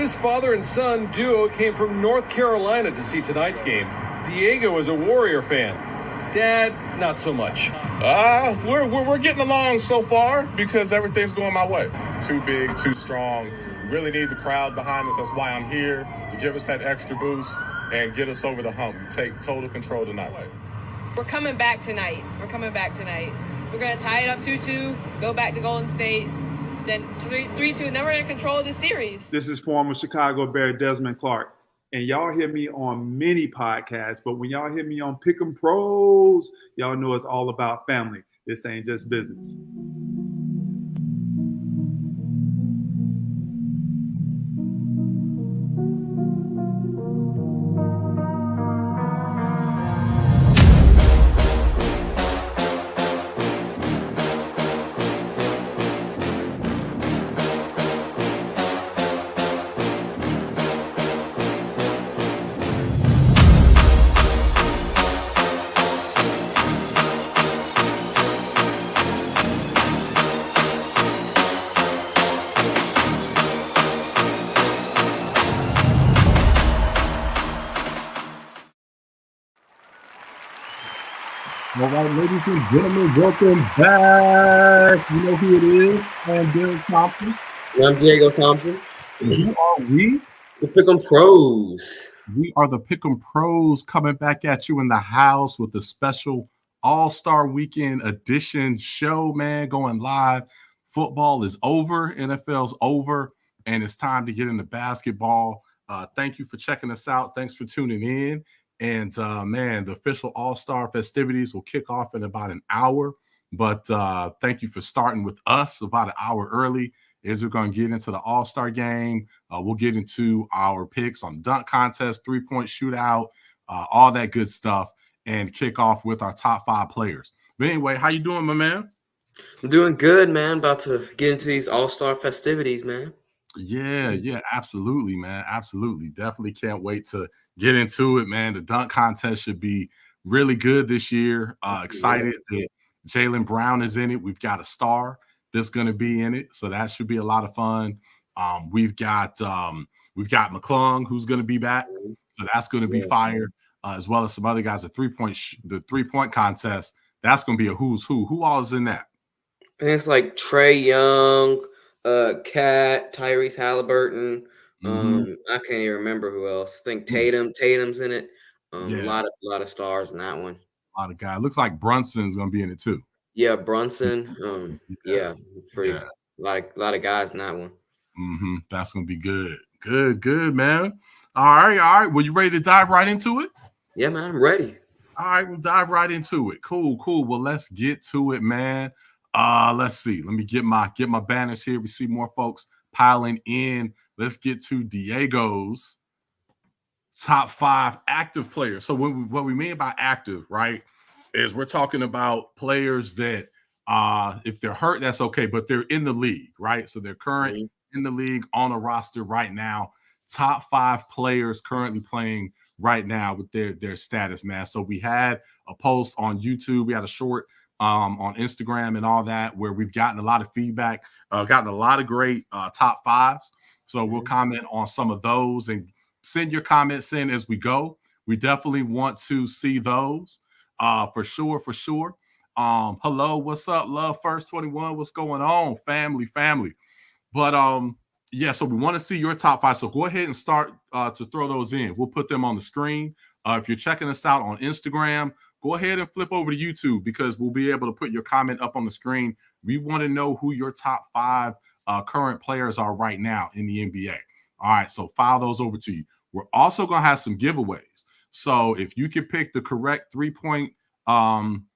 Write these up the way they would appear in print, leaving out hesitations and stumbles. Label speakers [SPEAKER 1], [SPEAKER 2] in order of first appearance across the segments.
[SPEAKER 1] This father and son duo came from North Carolina to see tonight's game. Diego is a Warrior fan. Dad, not so much.
[SPEAKER 2] We're getting along so far because everything's going my way. Too big, too strong. Really need the crowd behind us. That's why I'm here, to give us that extra boost and get us over the hump. Take total control tonight.
[SPEAKER 3] We're coming back tonight. We're going to tie it up 2-2, go back to Golden State, then 3-2, and then we're going to control the series.
[SPEAKER 4] This is former Chicago Bear Desmond Clark. And y'all hear me on many podcasts, but when y'all hear me on Pick'em Pros, y'all know it's all about family. This ain't just business.
[SPEAKER 5] All right, ladies and gentlemen, welcome back. You know who it is. I'm Derrick Thompson.
[SPEAKER 6] And I'm Diego Thompson.
[SPEAKER 5] And who are we?
[SPEAKER 6] The Pick'em Pros.
[SPEAKER 5] We are the Pick'em Pros coming back at you in the house with the special All-Star Weekend edition show, man, going live. Football is over. NFL's over. And it's time to get into basketball. Thank you for checking us out. Thanks for tuning in. And, man, the official All-Star festivities will kick off in about an hour. But thank you for starting with us about an hour early as we're going to get into the All-Star game. We'll get into our picks on dunk contest, three-point shootout, all that good stuff, and kick off with our top 5 players. But anyway, how you doing, my man?
[SPEAKER 6] I'm doing good, man. About to get into these All-Star festivities, man.
[SPEAKER 5] Yeah, absolutely, man. Absolutely. Definitely can't wait to get into it, man. The dunk contest should be really good this year. Excited that Jaylen Brown is in it. We've got a star that's going to be in it, so that should be a lot of fun. We've got McClung, who's going to be back, so that's going to be fire, as well as some other guys. The three-point contest, that's going to be a who's who. Who all is in that?
[SPEAKER 6] And it's like Trae Young, Cat, Tyrese Halliburton. I can't even remember who else. I think Tatum's in it. A lot of stars in that one.
[SPEAKER 5] A lot of guys. Looks like Brunson's gonna be in it too.
[SPEAKER 6] Yeah, Brunson. A lot of guys in that one.
[SPEAKER 5] That's gonna be good. Good, man. All right. Well, you ready to dive right into it?
[SPEAKER 6] Yeah, man, I'm ready.
[SPEAKER 5] All right, we'll dive right into it. Cool. Well, let's get to it, man. Let's see. Let me get my banners here. We see more folks piling in. Let's get to Diego's top 5 active players. So what we mean by active, right, is we're talking about players that if they're hurt, that's okay, but they're in the league, right? So they're current in the league on a roster right now. Top 5 players currently playing right now with their status, man. So we had a post on YouTube. We had a short on Instagram and all that, where we've gotten a lot of feedback, gotten a lot of great top 5s. So we'll comment on some of those and send your comments in as we go. We definitely want to see those for sure. Hello, what's up? Love First 21. What's going on? Family. But so we want to see your top 5. So go ahead and start to throw those in. We'll put them on the screen. If you're checking us out on Instagram, go ahead and flip over to YouTube, because we'll be able to put your comment up on the screen. We want to know who your top 5 current players are right now in the NBA. All right, so file those over to you. We're also going to have some giveaways. So if you can pick the correct three-point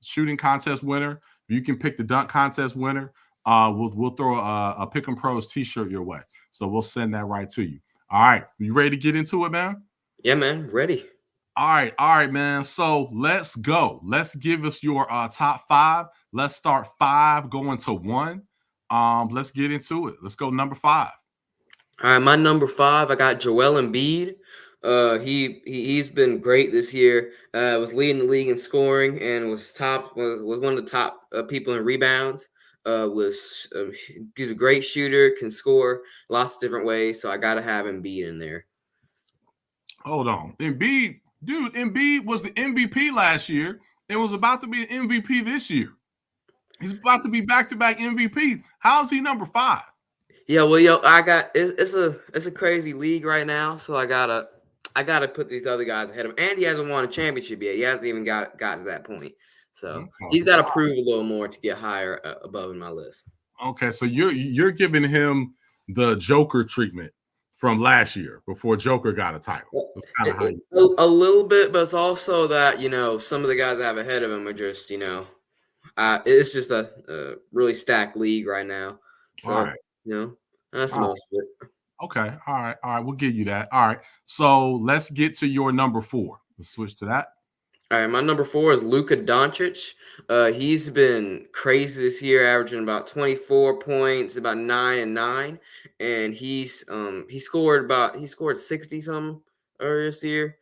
[SPEAKER 5] shooting contest winner, if you can pick the dunk contest winner, we'll throw a Pick'em Pros t-shirt your way. So we'll send that right to you. All right, you ready to get into it, man?
[SPEAKER 6] Yeah, man, ready.
[SPEAKER 5] All right, man. So let's go. Let's give us your top 5. Let's start 5 going to 1. Let's get into it. Let's go number 5.
[SPEAKER 6] All right, my number 5, I got Joel Embiid. He's been great this year. Was leading the league in scoring and was one of the top people in rebounds. He's a great shooter, can score lots of different ways. So I got to have Embiid in there.
[SPEAKER 5] Hold on. Embiid, dude, Embiid was the MVP last year and was about to be an MVP this year. He's about to be back-to-back MVP. How is he number 5?
[SPEAKER 6] Yeah, well, it's a crazy league right now, so I gotta put these other guys ahead of him. And he hasn't won a championship yet. He hasn't even got to that point. So he's got to prove a little more to get higher above in my list.
[SPEAKER 5] Okay, so you're giving him the Joker treatment from last year before Joker got a title. That's kind of how you
[SPEAKER 6] a little bit, but it's also that some of the guys I have ahead of him are just it's just a really stacked league right now. So
[SPEAKER 5] all right.
[SPEAKER 6] That's most of it.
[SPEAKER 5] Okay, all right, we'll give you that. All right, so let's get to your number 4. Let's switch to that.
[SPEAKER 6] All right, my number 4 is Luka Doncic. He's been crazy this year, averaging about 24 points, about 9 and 9, and he scored 60 something earlier this year.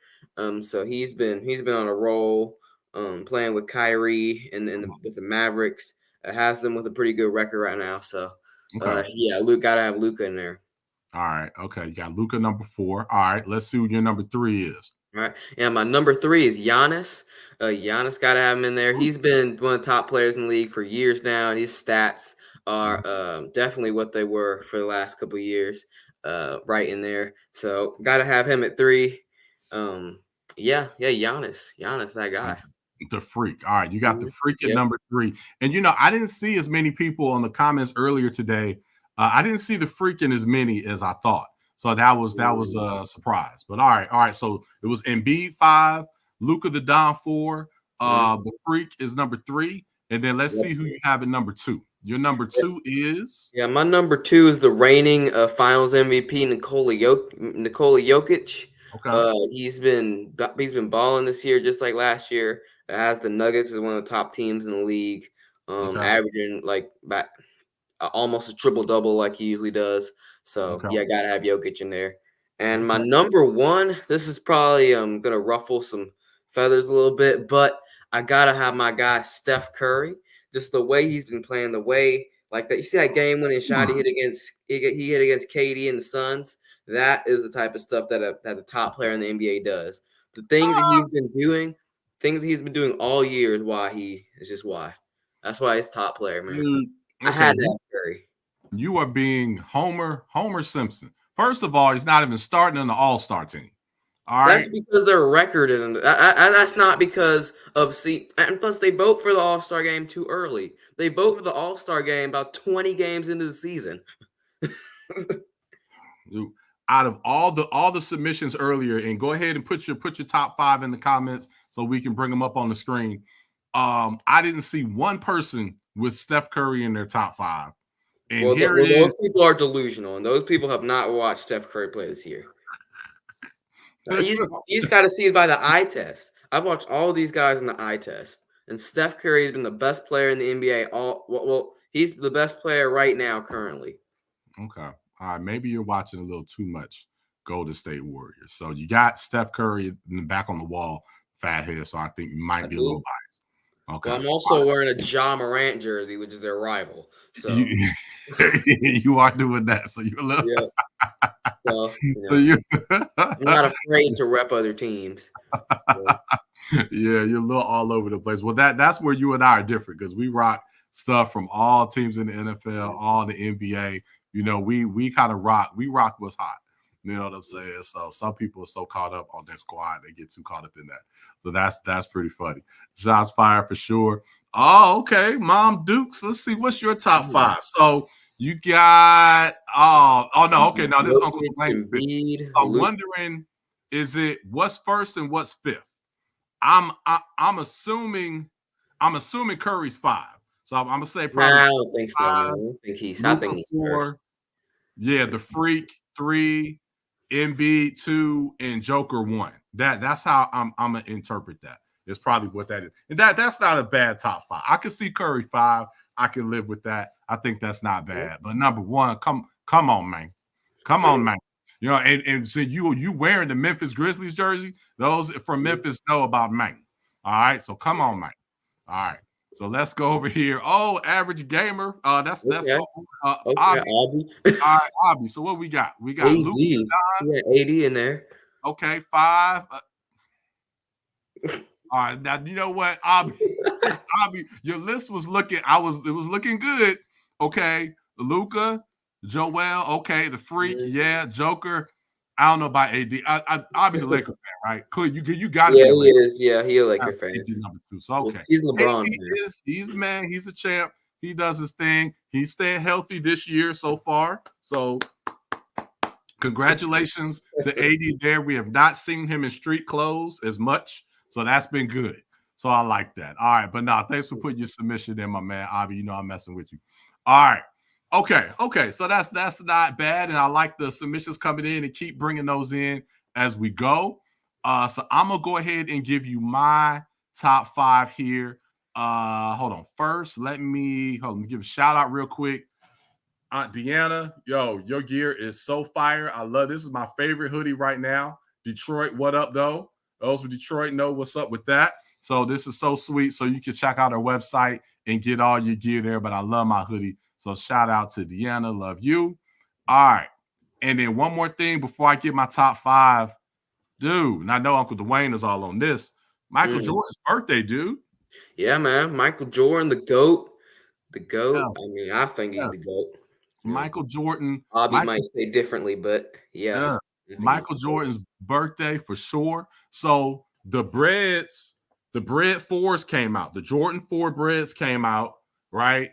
[SPEAKER 6] So he's been on a roll, playing with Kyrie and with the Mavericks. Has them with a pretty good record right now. So Luke gotta have Luka in there.
[SPEAKER 5] All right, okay, you got Luka number 4. All right, let's see what your number 3 is.
[SPEAKER 6] All right. Yeah, my number 3 is Giannis. Giannis got to have him in there. He's been one of the top players in the league for years now, and his stats are definitely what they were for the last couple of years, right in there. So got to have him at 3. Giannis, that guy.
[SPEAKER 5] The freak. All right, you got the freak at number 3. And I didn't see as many people on the comments earlier today. I didn't see the freak in as many as I thought. So that was a surprise. But all right. So it was Embiid 5, Luka the Don 4, the freak is number 3, and then let's see who you have at number 2. Your number 2 is
[SPEAKER 6] my number 2 is the reigning Finals MVP Nikola Jokic. Okay. He's been balling this year just like last year. It has the Nuggets as one of the top teams in the league, averaging almost a triple-double like he usually does. So, gotta have Jokic in there. And my number 1, this is probably gonna ruffle some feathers a little bit, but I gotta have my guy Steph Curry. Just the way he's been playing, the way that. You see that game-winning shot he hit against KD and the Suns? That is the type of stuff that the top player in the NBA does. The things that he's been doing all year is why. That's why he's top player, man. I had that Curry.
[SPEAKER 5] You are being Homer Simpson. First of all, he's not even starting on the All-Star team. All right.
[SPEAKER 6] That's because their record isn't. That's not because of and plus they vote for the All-Star game too early. They vote for the All-Star game about 20 games into the season.
[SPEAKER 5] Out of all the submissions earlier, and go ahead and put your top 5 in the comments so we can bring them up on the screen. I didn't see one person with Steph Curry in their top 5. And
[SPEAKER 6] those people are delusional, and those people have not watched Steph Curry play this year. You just got to see it by the eye test. I've watched all of these guys in the eye test, and Steph Curry has been the best player in the NBA. He's the best player right now currently.
[SPEAKER 5] Okay. All right. Maybe you're watching a little too much Golden State Warriors. So you got Steph Curry in the back on the wall, fat head, so I think you might be a little biased. Okay.
[SPEAKER 6] Well, I'm also wearing a Ja Morant jersey, which is their rival. So
[SPEAKER 5] you are doing that. So you're a little.
[SPEAKER 6] Yeah. So I'm not afraid to rep other teams.
[SPEAKER 5] So. Yeah, you're a little all over the place. Well, that's where you and I are different because we rock stuff from all teams in the NFL, all the NBA. We kind of rock. We rock what's hot. You know what I'm saying? So some people are so caught up on their squad, they get too caught up in that. So that's pretty funny. Shots fired for sure. Oh, okay. Mom Dukes. Let's see. What's your top 5? So you got no, okay. Now this Uncle Blank's big. So I'm wondering, is it what's first and what's 5th? I'm assuming Curry's 5. So I'm gonna say probably.
[SPEAKER 6] I don't think so. I think he's 4.
[SPEAKER 5] Yeah, the freak 3. Embiid 2 and Joker 1. That's how I'm gonna interpret that. It's probably what that is. And that's not a bad top 5. I can see Curry 5. I can live with that. I think that's not bad. But number 1, come on, man. Come on, man. And so you wearing the Memphis Grizzlies jersey, those from Memphis know about man. All right. So come on, man. All right. So let's go over here. Oh, average gamer. That's
[SPEAKER 6] Okay.
[SPEAKER 5] Abby.
[SPEAKER 6] Abby.
[SPEAKER 5] All right, Abby. So what we got? We got
[SPEAKER 6] AD.
[SPEAKER 5] Luke.
[SPEAKER 6] Yeah, AD in there.
[SPEAKER 5] Okay, 5. All right, now you know what, Abby, your list was looking. It was looking good. Okay, Luka, Joel. Okay, the Freak. Yeah, Joker. I don't know about AD. Abby's a Laker fan, right? Clear. You got to be a
[SPEAKER 6] he
[SPEAKER 5] Laker.
[SPEAKER 6] is. Yeah, he a Laker fan.
[SPEAKER 5] AD number 2. So okay,
[SPEAKER 6] He's LeBron.
[SPEAKER 5] He's a man. He's a champ. He does his thing. He's staying healthy this year so far. So congratulations to AD there. We have not seen him in street clothes as much. So that's been good. So I like that. All right. But no, thanks for putting your submission in, my man. Abby, you know I'm messing with you. All right. Okay. So that's not bad. And I like the submissions coming in and keep bringing those in as we go. So I'm going to go ahead and give you my top 5 here. Hold on. First, let me give a shout out real quick. Aunt Deanna, yo, your gear is so fire. I love this. Is my favorite hoodie right now. Detroit, what up, though? Those with Detroit know what's up with that. So this is so sweet. So you can check out our website and get all your gear there. But I love my hoodie. So shout out to Deanna. Love you. All right. And then one more thing before I get my top 5. Dude, and I know Uncle Dwayne is all on this. Michael Jordan's birthday, dude.
[SPEAKER 6] Yeah, man. Michael Jordan, the GOAT. The GOAT.
[SPEAKER 5] Yes.
[SPEAKER 6] I mean, I think he's the GOAT.
[SPEAKER 5] Michael Jordan.
[SPEAKER 6] Bobby might say differently, but yeah.
[SPEAKER 5] Michael Jordan's birthday for sure. So the Bread 4s came out. The Jordan 4 Breads came out, right?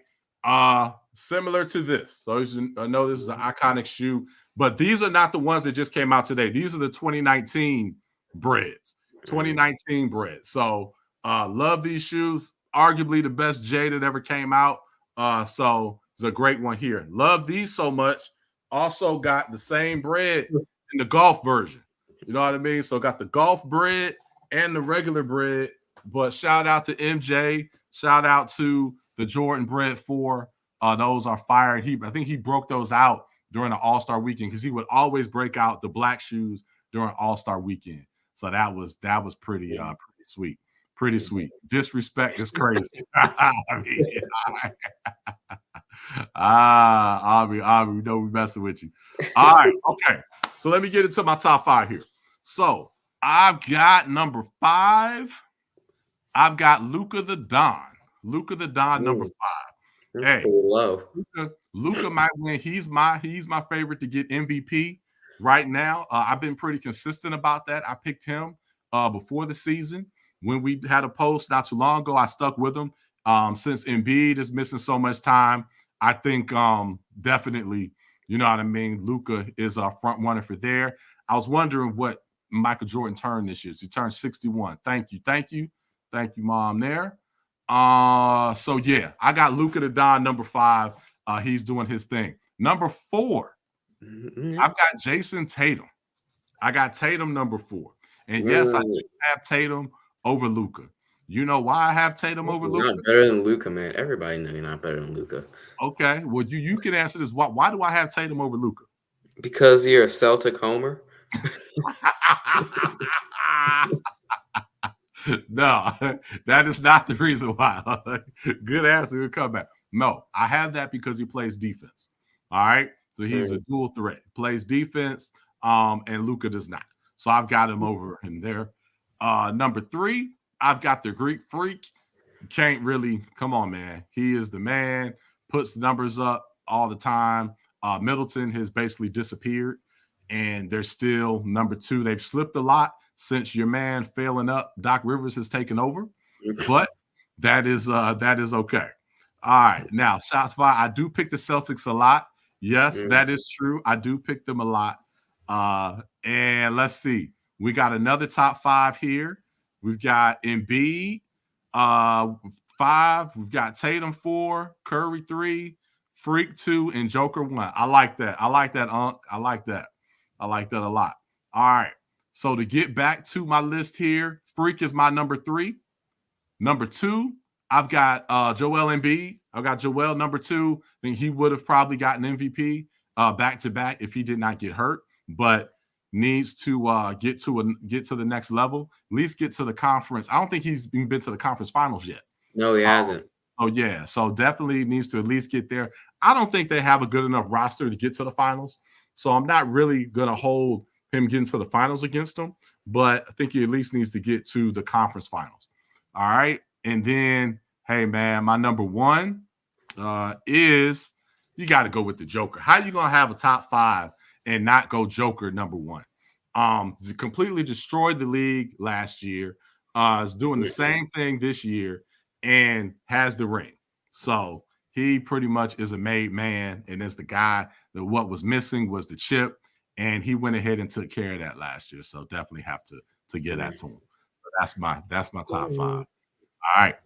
[SPEAKER 5] Similar to this. So I know this is an iconic shoe, but these are not the ones that just came out today. These are the 2019 Breads. 2019 Breads. So love these shoes. Arguably the best J that ever came out. So it's a great one here. Love these so much. Also got the same bread in the golf version. You know what I mean? So got the golf bread and the regular bread. But shout out to MJ. Shout out to the Jordan Bread 4. Those are fire. I think he broke those out during the All-Star weekend because he would always break out the black shoes during All-Star weekend. So that was pretty sweet. Pretty sweet. Disrespect is crazy. Abby, we know we messing with you. All right, okay. So let me get into my top 5 here. So I've got number 5. I've got Luka the Don. Luka the Don, number 5.
[SPEAKER 6] That's low.
[SPEAKER 5] Luka might win. He's my favorite to get MVP right now. I've been pretty consistent about that. I picked him before the season. When we had a post not too long ago, I stuck with him. Since Embiid is missing so much time, I think definitely, you know what I mean, Luka is a front runner for there. I was wondering what Michael Jordan turned this year. So he turned 61. Thank you, Mom, there. So yeah, I got Luka the Don, number 5. He's doing his thing. Number 4, I've got Jason Tatum. I got Tatum, number 4. And yes, I do have Tatum over Luka. You know why I have Tatum over Luka?
[SPEAKER 6] Not better than Luka, man. Everybody knows you're not better than Luka.
[SPEAKER 5] Okay, well you can answer this. Why do I have Tatum over Luka?
[SPEAKER 6] Because you're a Celtic homer.
[SPEAKER 5] No, that is not the reason why. Good answer. Good comeback. No, I have that because he plays defense. All right, so he's a dual threat. Plays defense, and Luka does not. So I've got him over him there. Number 3, I've got the Greek Freak. Can't really, come on, man. He is the man, puts numbers up all the time. Middleton has basically disappeared, and they're still number 2. They've slipped a lot since your man failing up. Doc Rivers has taken over, but that is okay. All right, now shots fired. I do pick the Celtics a lot. Yes, that is true. I do pick them a lot. And let's see. We got another top 5 here. We've got Embiid 5. We've got Tatum 4, Curry 3, Freak 2, and Joker 1. I like that. I like that, Unc. I like that a lot. All right. So to get back to my list here, Freak is my number 3. Number 2, I've got Joel Embiid. I've got Joel number 2. I think he would have probably gotten MVP back-to-back if he did not get hurt, but needs to get to the next level, at least get to the conference. I don't think he's been to the conference finals yet.
[SPEAKER 6] No, he hasn't.
[SPEAKER 5] So yeah, so definitely needs to at least get there. I don't think they have a good enough roster to get to the finals. So I'm not really gonna hold him getting to the finals against them, but I think he at least needs to get to the conference finals. All right. And then, hey man, my number one is you got to go with the Joker. How you gonna have a top 5 and not go Joker number one? Completely destroyed the league last year. Is doing the same thing this year and has the ring. So he pretty much is a made man, and is the guy that what was missing was the chip, and he went ahead and took care of that last year. So definitely have to get that to him. So that's my top 5. All right.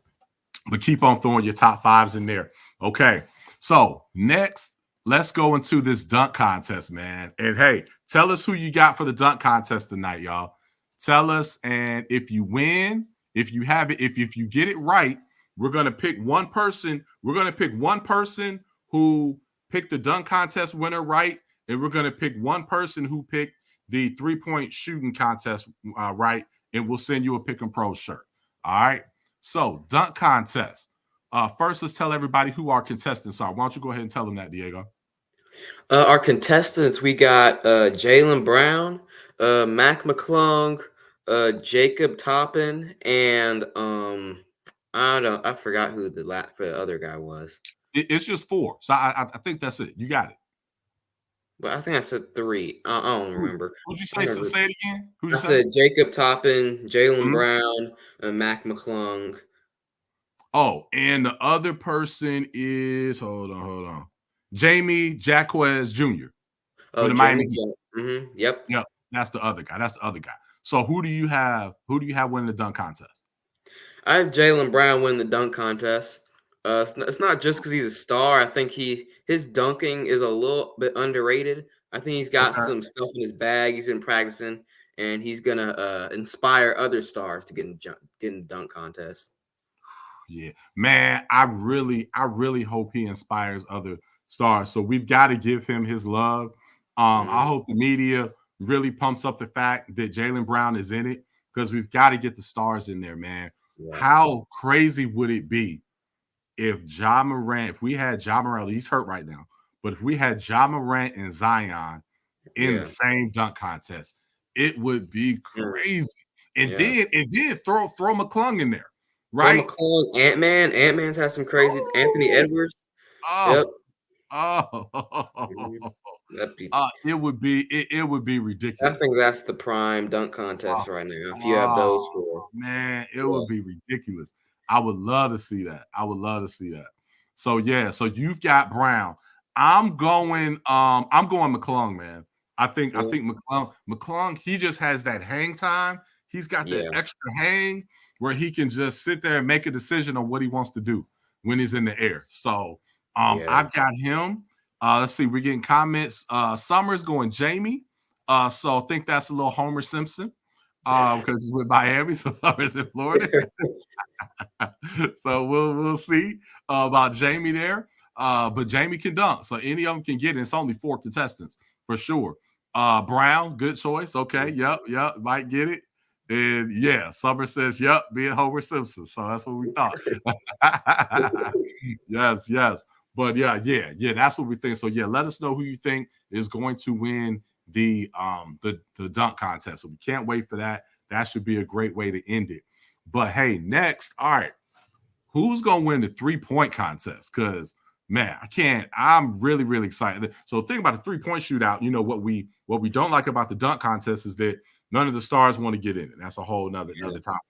[SPEAKER 5] But keep on throwing your top 5s in there. Okay. So next, let's go into this dunk contest, man. And hey, tell us who you got for the dunk contest tonight, y'all. Tell us, and if you win, if you have it, if you get it right, we're gonna pick one person. We're gonna pick one person who picked the dunk contest winner right, and we're gonna pick one person who picked the 3-point shooting contest right, and we'll send you a Pick 'em Pro shirt. All right. So dunk contest. First, let's tell everybody who our contestants are. Why don't you go ahead and tell them that, Diego?
[SPEAKER 6] Our contestants, we got Jaylen Brown, Mac McClung, Jacob Toppin, and I forgot who the other guy was.
[SPEAKER 5] It's just 4. So I think that's it. You got it.
[SPEAKER 6] But I think I said 3. I don't remember.
[SPEAKER 5] What'd you say? Say it again.
[SPEAKER 6] I said Jacob Toppin, Jaylen Brown, and Mac McClung.
[SPEAKER 5] Oh, and the other person is hold on. Jamie Jaquez Jr.
[SPEAKER 6] Oh,
[SPEAKER 5] Miami.
[SPEAKER 6] Yep.
[SPEAKER 5] That's the other guy. So who do you have? Who do you have winning the dunk contest?
[SPEAKER 6] I have Jaylen Brown win the dunk contest. It's not just because he's a star. I think his dunking is a little bit underrated. I think he's got some stuff in his bag. He's been practicing, and he's gonna inspire other stars to get in the dunk contest.
[SPEAKER 5] Yeah, man, I really hope he inspires other stars. So we've got to give him his love. I hope the media really pumps up the fact that Jaylen Brown is in it, because we've got to get the stars in there, man. Yeah. How crazy would it be if Ja Morant, if we had Ja Morant, he's hurt right now, but if we had Ja Morant and Zion in the same dunk contest, it would be crazy. And then throw McClung in there. Right,
[SPEAKER 6] McClung, Ant-Man's has some crazy. Anthony Edwards.
[SPEAKER 5] It would be ridiculous.
[SPEAKER 6] I think that's the prime dunk contest right now. If you have those 4,
[SPEAKER 5] man, it would be ridiculous. I would love to see that. So yeah, so you've got Brown. I'm going McClung, man. I think McClung, he just has that hang time. He's got that extra hang where he can just sit there and make a decision on what he wants to do when he's in the air. So I've got him. Let's see, we're getting comments. Summer's going Jamie. So I think that's a little Homer Simpson because he's with Miami, so Summer's in Florida. So we'll see about Jamie there. But Jamie can dunk, so any of them can get it. It's only 4 contestants for sure. Brown, good choice. Okay, yep, might get it. And yeah, Summer says, yep, being Homer Simpson. So that's what we thought. Yes. But yeah, that's what we think. So yeah, let us know who you think is going to win the dunk contest. So we can't wait for that. That should be a great way to end it. But hey, next, all right, who's gonna win the 3-point contest? Because man, I'm really, really excited. So think about the 3-point shootout. You know what we don't like about the dunk contest is that none of the stars want to get in it. That's a whole another topic.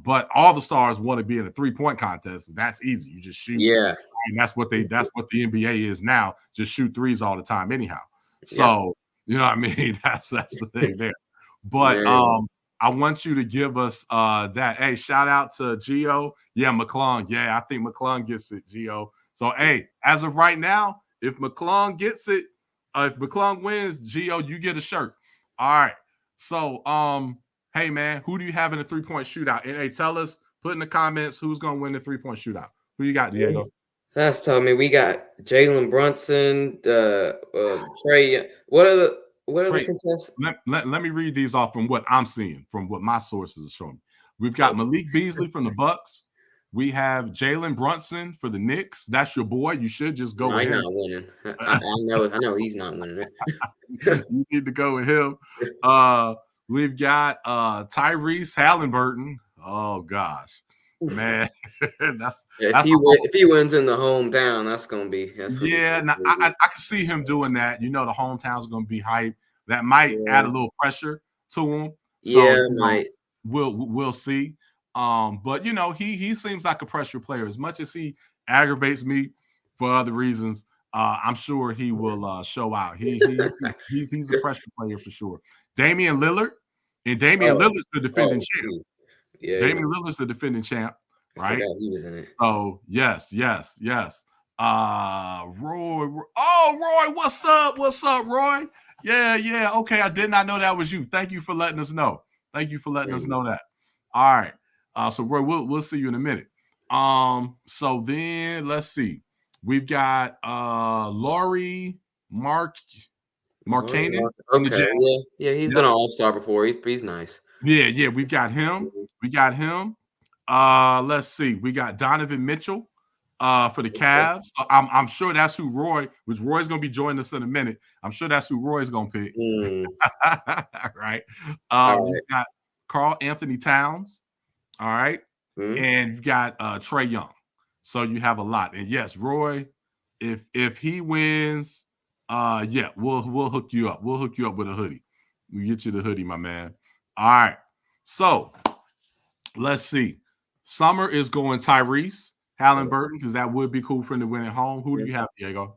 [SPEAKER 5] But all the stars want to be in a 3-point contest. That's easy. You just shoot.
[SPEAKER 6] Yeah.
[SPEAKER 5] And that's what the NBA is now. Just shoot threes all the time anyhow. So, you know what I mean? That's the thing there. But I want you to give us that. Hey, shout out to Gio. Yeah, McClung. Yeah, I think McClung gets it, Gio. So, hey, as of right now, if McClung gets it, if McClung wins, Gio, you get a shirt. All right. So, hey, man, who do you have in the 3-point shootout? And hey, tell us, put in the comments who's going to win the 3-point shootout. Who you got, Diego?
[SPEAKER 6] That's telling me we got Jalen Brunson, Trey. What are the contestants?
[SPEAKER 5] Let me read these off from what I'm seeing, from what my sources are showing. We've got Malik Beasley from the Bucks. We have Jalen Brunson for the Knicks. That's your boy. You should just go with him.
[SPEAKER 6] Not winning. I know he's not winning it.
[SPEAKER 5] You need to go with him. We've got Tyrese Halliburton. Oh gosh, man,
[SPEAKER 6] if he wins in the hometown, that's gonna be.
[SPEAKER 5] I can see him doing that. You know, the hometown's gonna be hype. That might add a little pressure to him. So,
[SPEAKER 6] might.
[SPEAKER 5] We'll see. But you know, he seems like a pressure player. As much as he aggravates me for other reasons, I'm sure he will show out. He's a pressure player for sure. Damian Lillard, and Lillard's the defending champ.
[SPEAKER 6] Yeah,
[SPEAKER 5] Damian Lillard's the defending champ, right?
[SPEAKER 6] I forgot he was in it.
[SPEAKER 5] So yes. Roy, what's up, Roy? Yeah. Okay, I did not know that was you. Thank you for letting us know. Us know that. All right. So Roy, we'll see you in a minute. So then let's see. We've got Laurie Markkanen.
[SPEAKER 6] Okay. Yeah, he's been an all-star before. He's nice.
[SPEAKER 5] Yeah, we've got him. Let's see. We got Donovan Mitchell for the Cavs. I'm sure that's who Roy's gonna be joining us in a minute. I'm sure that's who Roy's gonna pick. Right. You've got Karl Anthony Towns. All right. And you've got Trae Young. So you have a lot. And yes, Roy, if he wins, we'll hook you up. We'll hook you up with a hoodie. We'll get you the hoodie, my man. All right. So let's see. Summer is going Tyrese Halliburton because that would be cool for him to win at home. Who do you have, Diego?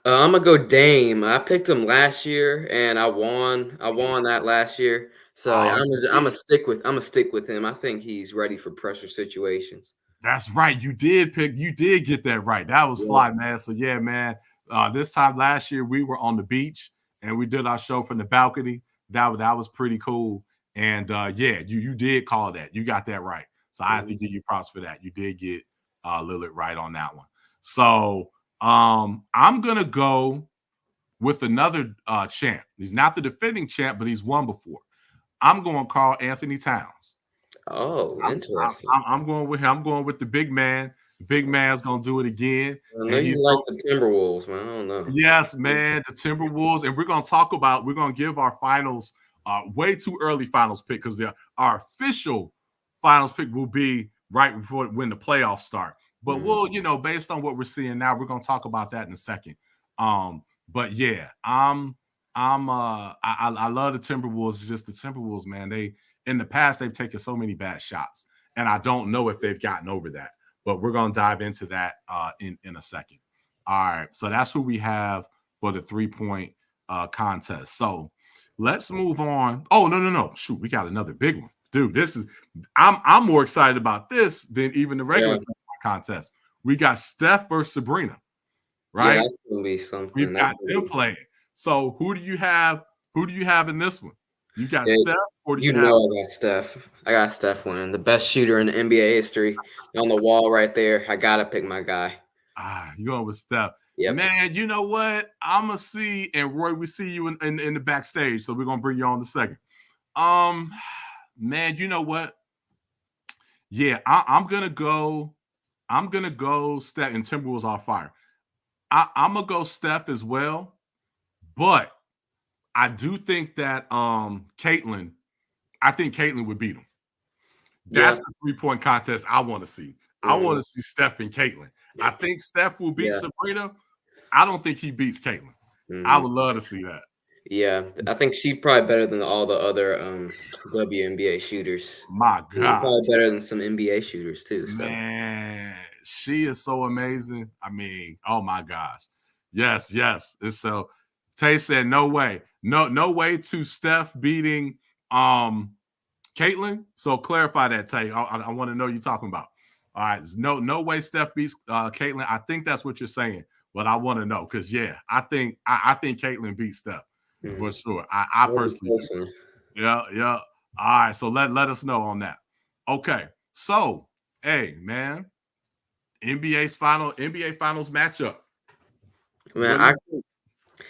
[SPEAKER 6] I'm gonna go Dame. I picked him last year and I won that last year. So I'm gonna stick with him. I think he's ready for pressure situations.
[SPEAKER 5] That's right. You did get that right. That was fly, man. So yeah, man. This time last year we were on the beach and we did our show from the balcony. That was pretty cool. And you did call that. You got that right. So I have to give you props for that. You did get Lillard right on that one. So I'm gonna go with another champ. He's not the defending champ, but he's won before. I'm going Karl Anthony Towns.
[SPEAKER 6] Oh, interesting.
[SPEAKER 5] I'm going with him. I'm going with the big man. The big man's gonna do it again.
[SPEAKER 6] I know you like the Timberwolves, man. I don't know.
[SPEAKER 5] Yes, man, the Timberwolves, and we're gonna give our finals. Way too early finals pick because our official finals pick will be right before when the playoffs start. But we'll, based on what we're seeing now, we're gonna talk about that in a second. But yeah, I love the Timberwolves. It's just the Timberwolves, man. They in the past they've taken so many bad shots, and I don't know if they've gotten over that. But we're gonna dive into that in a second. All right, so that's who we have for the 3-point contest. So let's move on. Oh, no. Shoot, we got another big one. Dude, I'm more excited about this than even the regular contest. We got Steph versus Sabrina, right?
[SPEAKER 6] Yeah, that's gonna be something.
[SPEAKER 5] We've got them playing. So who do you have in this one? You got Steph or do you have?
[SPEAKER 6] I got Steph. I got Steph winning. The best shooter in the NBA history. On the wall right there. I gotta pick my guy.
[SPEAKER 5] You going with Steph.
[SPEAKER 6] Yep.
[SPEAKER 5] Man, you know what? I'm going to see, and Roy, we see you in the backstage, so we're going to bring you on in a second. Man, you know what? Yeah, I'm going to go Steph, and Timberwolves on fire. I'm going to go Steph as well, but I do think that Caitlin would beat him. That's the 3-point contest I want to see. I want to see Steph and Caitlin. I think Steph will beat Sabrina. I don't think he beats Caitlin. I would love to see that.
[SPEAKER 6] Yeah, I think she's probably better than all the other WNBA shooters.
[SPEAKER 5] My God. She's
[SPEAKER 6] probably better than some NBA shooters too. So.
[SPEAKER 5] Man, she is so amazing. I mean, oh my gosh. Yes. And so Tay said, no way. No way to Steph beating Caitlin. So clarify that, Tay. I want to know you're talking about. All right, there's no way Steph beats Caitlin. I think that's what you're saying, but I want to know because I think Caitlin beats Steph for sure. I personally do. Yeah. All right, so let us know on that. Okay, so hey man, NBA finals matchup.
[SPEAKER 6] Man,
[SPEAKER 5] I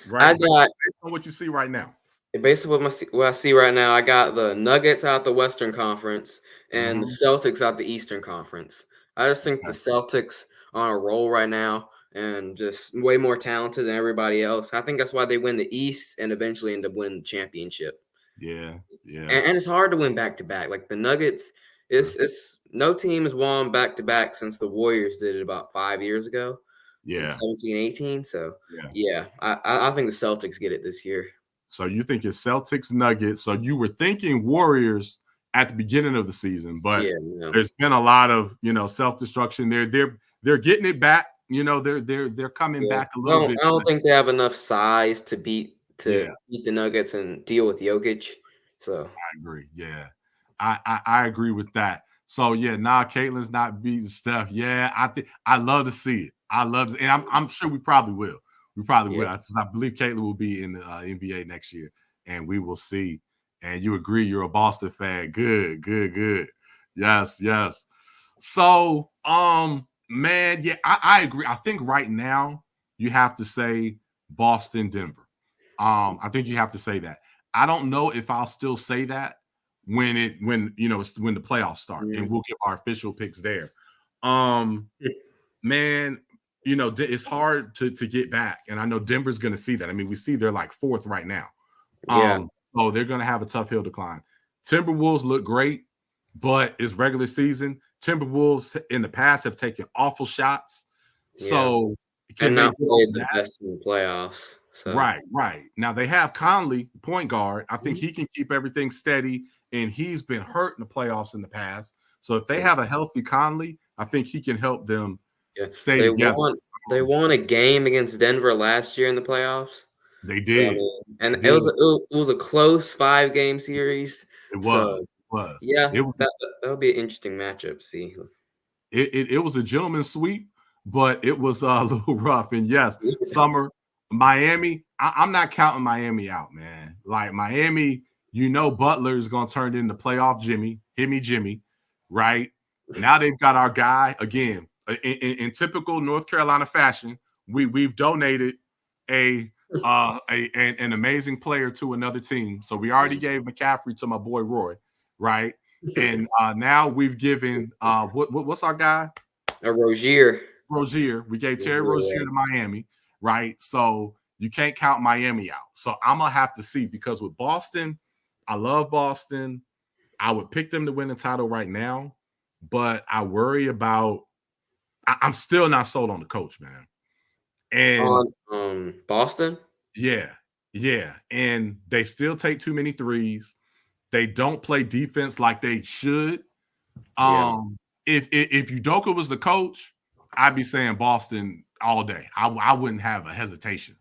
[SPEAKER 5] got based on what you see right now.
[SPEAKER 6] Based on what I see right now, I got the Nuggets out the Western Conference and the Celtics out the Eastern Conference. I just think the Celtics are on a roll right now and just way more talented than everybody else. I think that's why they win the East and eventually end up winning the championship.
[SPEAKER 5] Yeah.
[SPEAKER 6] And it's hard to win back-to-back. Like the Nuggets, it's no team has won back-to-back since the Warriors did it about 5 years ago. In 17, 18. So, I think the Celtics get it this year.
[SPEAKER 5] So you think it's Celtics, Nuggets. So you were thinking Warriors at the beginning of the season, but there's been a lot of, self-destruction there. They're getting it back. They're coming back a little bit.
[SPEAKER 6] I don't think they have enough size to beat the Nuggets and deal with Jokic. So
[SPEAKER 5] I agree. Yeah. I agree with that. So Caitlin's not beating Steph. Yeah, I love to see it. I love it, and I'm sure we probably will. We probably will. I believe Caitlin will be in the NBA next year, and we will see. And you agree? You're a Boston fan. Good. Yes. So, man, I agree. I think right now you have to say Boston, Denver. I think you have to say that. I don't know if I'll still say that when the playoffs start, and we'll give our official picks there. Man, it's hard to get back, and I know Denver's going to see that. I mean, we see they're like fourth right now. So they're going to have a tough hill to climb. Timberwolves look great, but it's regular season. Timberwolves in the past have taken awful shots, so
[SPEAKER 6] can they play the best in the playoffs? So.
[SPEAKER 5] Right. Now they have Conley, point guard. I think he can keep everything steady, and he's been hurt in the playoffs in the past. So if they have a healthy Conley, I think he can help them stay together.
[SPEAKER 6] They won a game against Denver last year in the playoffs.
[SPEAKER 5] They did,
[SPEAKER 6] it was a close 5-game series.
[SPEAKER 5] It was.
[SPEAKER 6] That'll be an interesting matchup. See,
[SPEAKER 5] it was a gentleman's sweep, but it was a little rough. And yes, Summer. Miami, I'm not counting Miami out, man. Like Miami, Butler is going to turn into playoff Jimmy, right? Now they've got our guy again. In typical North Carolina fashion, we've donated an amazing player to another team. So we already gave McCaffrey to my boy Roy, right? And now we've given what's our guy?
[SPEAKER 6] Rozier.
[SPEAKER 5] We gave Terry Rozier to Miami. Right. So you can't count Miami out. So I'm going to have to see, because with Boston, I love Boston. I would pick them to win the title right now, but I worry about I'm still not sold on the coach, man.
[SPEAKER 6] And Boston?
[SPEAKER 5] Yeah. And they still take too many threes. They don't play defense like they should. If Udoka was the coach, I'd be saying Boston all day. I wouldn't have a hesitation.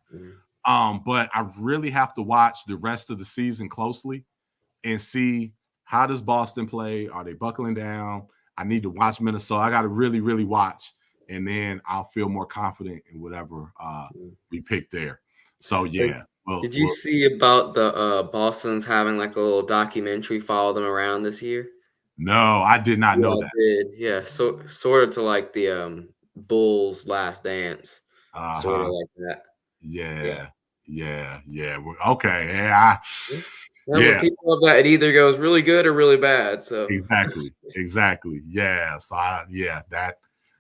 [SPEAKER 5] But I really have to watch the rest of the season closely and see, how does Boston play? Are they buckling down? I need to watch Minnesota. I got to really, really watch, and then I'll feel more confident in whatever we pick there. So did
[SPEAKER 6] you see about the Boston's having like a little documentary follow them around this year?
[SPEAKER 5] No, I did not know that.
[SPEAKER 6] I did. Yeah, so sort of to like the Bulls' Last Dance, sort of like that.
[SPEAKER 5] Yeah. Okay.
[SPEAKER 6] People of that, it either goes really good or really bad. So
[SPEAKER 5] exactly. Yeah. So that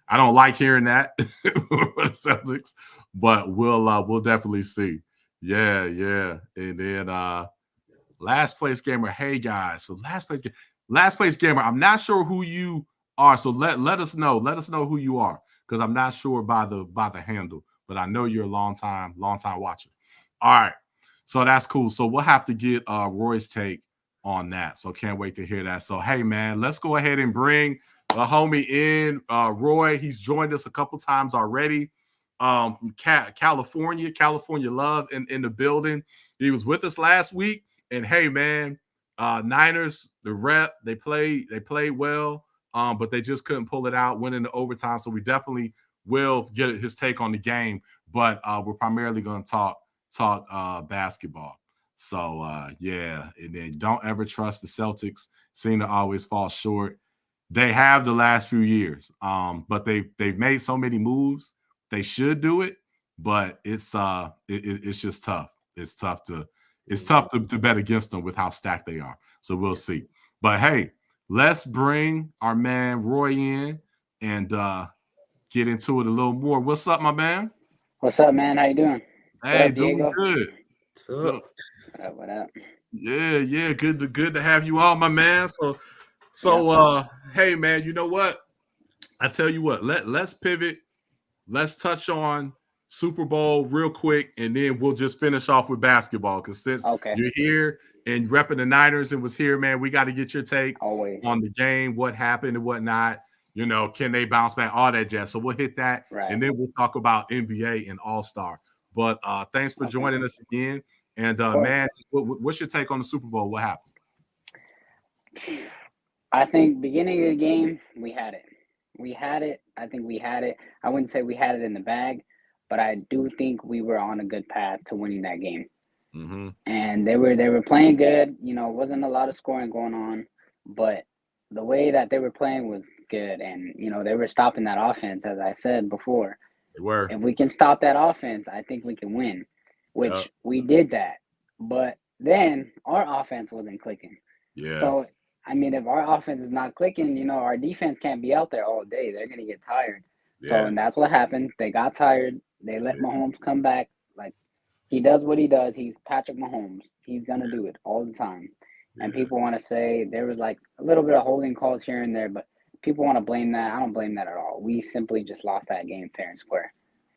[SPEAKER 5] I don't like hearing that for the Celtics, but we'll definitely see. Yeah. And then last place gamer. Hey guys, so last place gamer. I'm not sure who you are, so let us know. Let us know who you are, because I'm not sure by the handle, but I know you're a long time watcher. All right, so that's cool. So we'll have to get Roy's take on that. So can't wait to hear that. So hey man, let's go ahead and bring the homie in. Roy, he's joined us a couple times already. From California love in the building. He was with us last week, and hey man, Niners, the rep, they played well. But they just couldn't pull it out, went into overtime. So we definitely will get his take on the game, but we're primarily going to talk basketball. So and then don't ever trust the Celtics. Seem to always fall short. They have the last few years, but they've made so many moves. They should do it, but it's just tough. It's tough to bet against them with how stacked they are. So we'll see. But hey, let's bring our man Roy in, and get into it a little more. What's up, my man?
[SPEAKER 7] What's up, man? How you doing?
[SPEAKER 5] Hey,
[SPEAKER 7] what up,
[SPEAKER 5] doing
[SPEAKER 7] Diego?
[SPEAKER 5] good.
[SPEAKER 6] What's up?
[SPEAKER 7] What up?
[SPEAKER 5] Yeah. Good to have you on, my man. Hey, man, you know what? I tell you what, let's pivot. Let's touch on Super Bowl real quick, and then we'll just finish off with basketball. Because since you're here and repping the Niners and was here, man, we got to get your take on the game, what happened and whatnot. You know, can they bounce back, all that jazz. So we'll hit that, and then we'll talk about NBA and All-Star. But thanks for joining us again. And, man, what's your take on the Super Bowl? What happened?
[SPEAKER 7] I think beginning of the game, we had it. I think we had it. I wouldn't say we had it in the bag, but I do think we were on a good path to winning that game.
[SPEAKER 5] Mm-hmm.
[SPEAKER 7] And they were playing good. You know, wasn't a lot of scoring going on, but the way that they were playing was good. And, you know, they were stopping that offense, as I said before.
[SPEAKER 5] They were.
[SPEAKER 7] If we can stop that offense, I think we can win, which we did that. But then our offense wasn't clicking.
[SPEAKER 5] Yeah.
[SPEAKER 7] So, I mean, if our offense is not clicking, you know, our defense can't be out there all day. They're going to get tired.
[SPEAKER 5] Yeah.
[SPEAKER 7] So, and that's what happened. They got tired. They let Mahomes come back. Like, he does what he does. He's Patrick Mahomes. He's going to do it all the time. And people want to say there was like a little bit of holding calls here and there, but people want to blame that. I don't blame that at all. We simply just lost that game fair and square.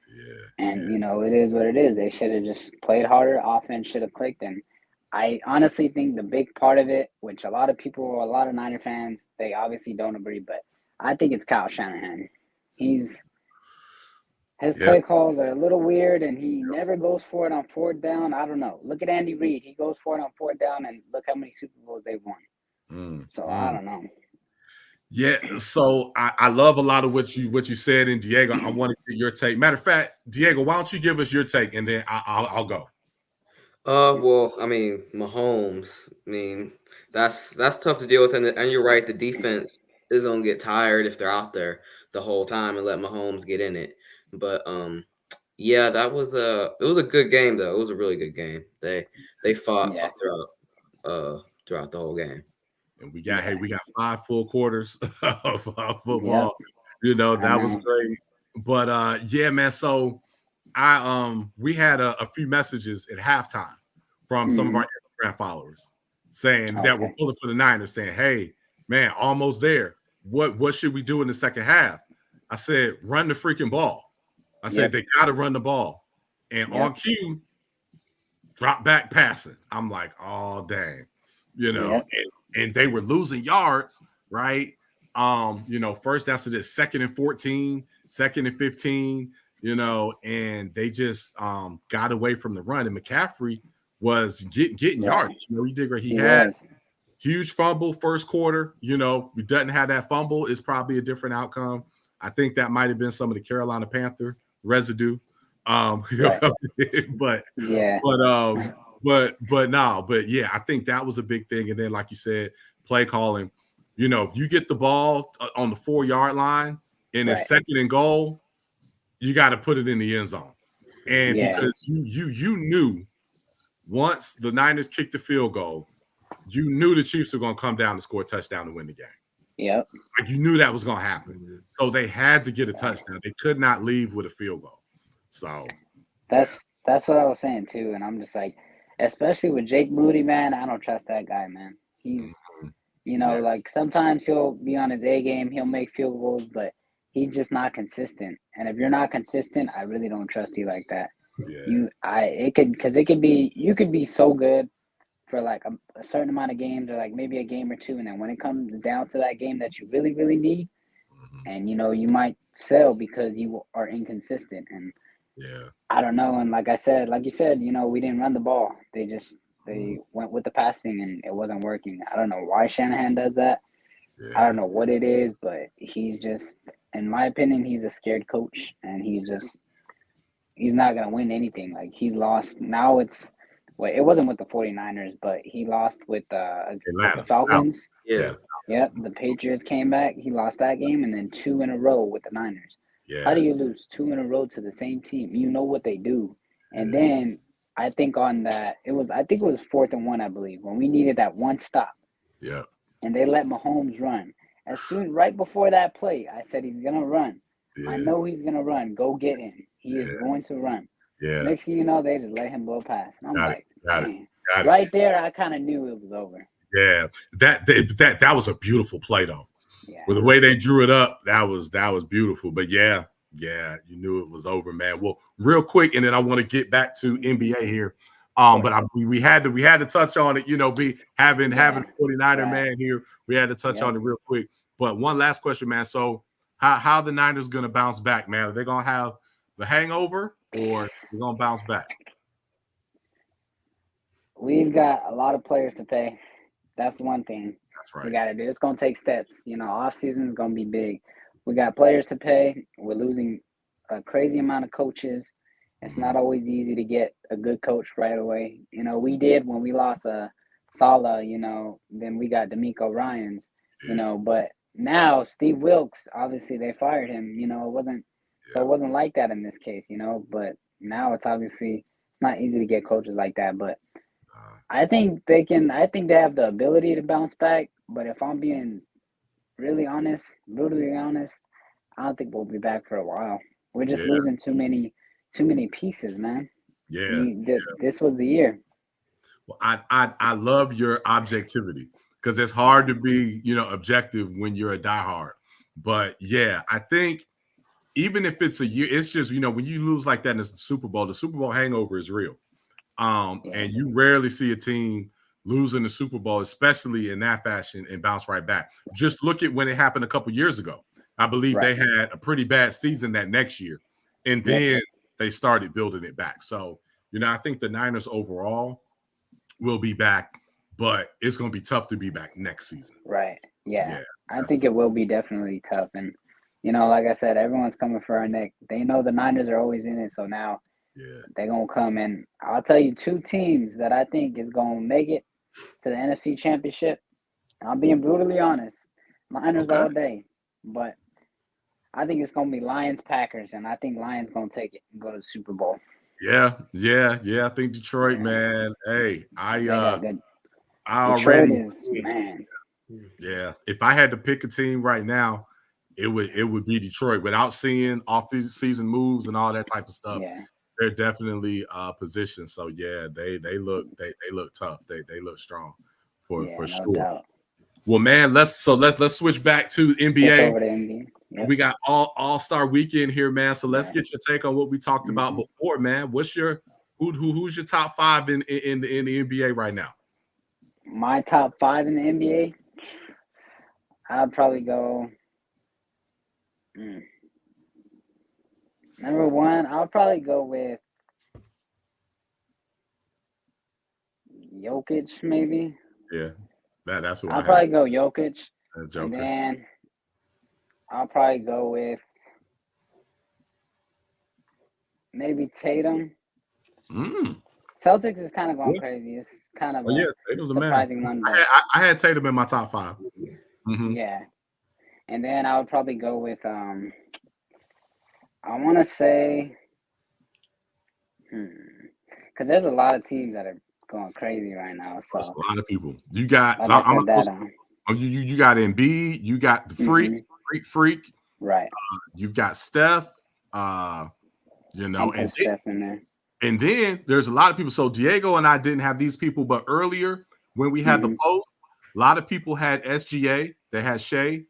[SPEAKER 5] Yeah.
[SPEAKER 7] And, you know, it is what it is. They should have just played harder. Offense should have clicked. And I honestly think the big part of it, which a lot of people, a lot of Niner fans, they obviously don't agree, but I think it's Kyle Shanahan. His play calls are a little weird, and he never goes for it on fourth down. I don't know. Look at Andy Reid. He goes for it on fourth down, and look how many Super Bowls they've won. So I don't know.
[SPEAKER 5] Yeah, so I love a lot of what you said, and Diego, I want to get your take. Matter of fact, Diego, why don't you give us your take, and then I'll go.
[SPEAKER 6] Well, I mean, Mahomes. I mean, that's tough to deal with, and you're right. The defense is gonna get tired if they're out there the whole time and let Mahomes get in it. But yeah, it was a good game though. It was a really good game. They fought throughout the whole game.
[SPEAKER 5] And we got 5 full quarters of football. You know, that was great. But yeah, man. So we had a few messages at halftime from some of our Instagram followers saying that we're pulling for the Niners, saying, "Hey, man, almost there. What should we do in the second half?" I said, "Run the freaking ball." I said they got to run the ball, and on cue, drop back passing. I'm like, "Oh dang," you know. And they were losing yards, right? You know, first after this 2nd and 14, 2nd and 15, you know, and they just got away from the run. And McCaffrey was getting yards. You know, he had huge fumble first quarter. You know, if he doesn't have that fumble, it's probably a different outcome. I think that might have been some of the Carolina Panther residue. But yeah, I think that was a big thing. And then, like you said, play calling. You know, if you get the ball on the 4-yard line and it's 2nd and goal, you got to put it in the end zone. And because you knew once the Niners kicked the field goal, you knew the Chiefs were going to come down and score a touchdown to win the game.
[SPEAKER 7] Yep.
[SPEAKER 5] Like you knew that was going to happen. So they had to get a touchdown. They could not leave with a field goal. So
[SPEAKER 7] that's what I was saying too. And I'm just like, especially with Jake Moody, man, I don't trust that guy, man. He's, you know, like sometimes he'll be on his A game, he'll make field goals, but he's just not consistent. And if you're not consistent, I really don't trust you like that. You could be so good for like a certain amount of games, or like maybe a game or two, and then when it comes down to that game that you really, really need, and you know, you might sell because you are inconsistent. And I don't know. And like you said, you know, we didn't run the ball. They went with the passing and it wasn't working. I don't know why Shanahan does that. I don't know what it is, but he's just, in my opinion, he's a scared coach, and he's not going to win anything. Like, he's lost. Now it wasn't with the 49ers, but he lost with the Falcons.
[SPEAKER 5] Yeah.
[SPEAKER 7] Yep. The Patriots came back. He lost that game, and then 2 in a row with the Niners. How do you lose 2 in a row to the same team? You know what they do. And then I think on that, it was 4th and 1, I believe, when we needed that one stop.
[SPEAKER 5] Yeah.
[SPEAKER 7] And they let Mahomes run. right before that play, I said he's gonna run.
[SPEAKER 5] Yeah.
[SPEAKER 7] I know he's gonna run. Go get him. He is going to run.
[SPEAKER 5] Yeah.
[SPEAKER 7] Next thing you know, they just let him blow past. And I'm like, man.
[SPEAKER 5] Right
[SPEAKER 7] there, I kind of knew it was over.
[SPEAKER 5] Yeah, that was a beautiful play though.
[SPEAKER 7] Yeah.
[SPEAKER 5] With the way they drew it up, that was beautiful. But yeah, you knew it was over, man. Well, real quick, and then I want to get back to NBA here. But we had to touch on it. You know, having 49er man here, we had to touch on it real quick. But one last question, man. So how the Niners gonna bounce back, man? Are they gonna have the hangover, or they're gonna bounce back?
[SPEAKER 7] We've got a lot of players to pay. That's one thing.
[SPEAKER 5] That's right.
[SPEAKER 7] We got to do. It's going to take steps. You know, off season is going to be big. We got players to pay. We're losing a crazy amount of coaches. It's not always easy to get a good coach right away. You know, we did when we lost Sala, you know, then we got D'Amico Ryans, you know, but now Steve Wilkes, obviously they fired him, you know, it wasn't like that in this case, you know, but now it's not easy to get coaches like that, but I think they have the ability to bounce back, but if I'm being brutally honest, I don't think we'll be back for a while. We're just losing too many pieces, man. This was the year.
[SPEAKER 5] Well, I love your objectivity because it's hard to be, you know, objective when you're a diehard. But yeah, I think even if it's a year, it's just, you know, when you lose like that in the Super Bowl hangover is real. And you rarely see a team losing the Super Bowl, especially in that fashion, and bounce right back. Just look at when it happened a couple years ago. I believe they had a pretty bad season that next year, and then they started building it back. So, you know, I think the Niners overall will be back, but it's going to be tough to be back next season.
[SPEAKER 7] Right. Yeah. I think it will be definitely tough. And, you know, like I said, everyone's coming for our neck. They know the Niners are always in it, so now they're going to come. And I'll tell you two teams that I think is going to make it to the NFC Championship. I'm being brutally honest. Niners all day. But I think it's going to be Lions-Packers, and I think Lions going to take it and go to the Super Bowl.
[SPEAKER 5] Yeah. I think Detroit, man. Hey,
[SPEAKER 7] Detroit
[SPEAKER 5] already
[SPEAKER 7] is, man.
[SPEAKER 5] Yeah. If I had to pick a team right now, it would be Detroit. Without seeing off-season moves and all that type of stuff, they're definitely positioned. So yeah, they look tough. They look strong for sure.
[SPEAKER 7] Doubt.
[SPEAKER 5] Well, man, let's switch back to NBA.
[SPEAKER 7] Over to NBA. Yep.
[SPEAKER 5] We got all-star weekend here, man. So let's get your take on what we talked about before, man. What's your who's your top five in the NBA right now?
[SPEAKER 7] My top five in the NBA, I'd probably go. Number one, I'll probably go with Jokic, maybe.
[SPEAKER 5] Yeah, that's what
[SPEAKER 7] I'll probably go Jokic,
[SPEAKER 5] Joker.
[SPEAKER 7] And then I'll probably go with maybe Tatum. Celtics is kind of going crazy. It's kind of
[SPEAKER 5] Tatum's
[SPEAKER 7] surprising one.
[SPEAKER 5] I had Tatum in my top five.
[SPEAKER 7] Yeah. And then I would probably go with I want to say because there's a lot of teams that are going crazy right now. So
[SPEAKER 5] that's a lot of people. You got you got Embiid, you got the freak.
[SPEAKER 7] Right.
[SPEAKER 5] You've got Steph, you know, and
[SPEAKER 7] Steph in there.
[SPEAKER 5] And then there's a lot of people. So Diego and I didn't have these people, but earlier when we had the post, a lot of people had SGA. They had Shea,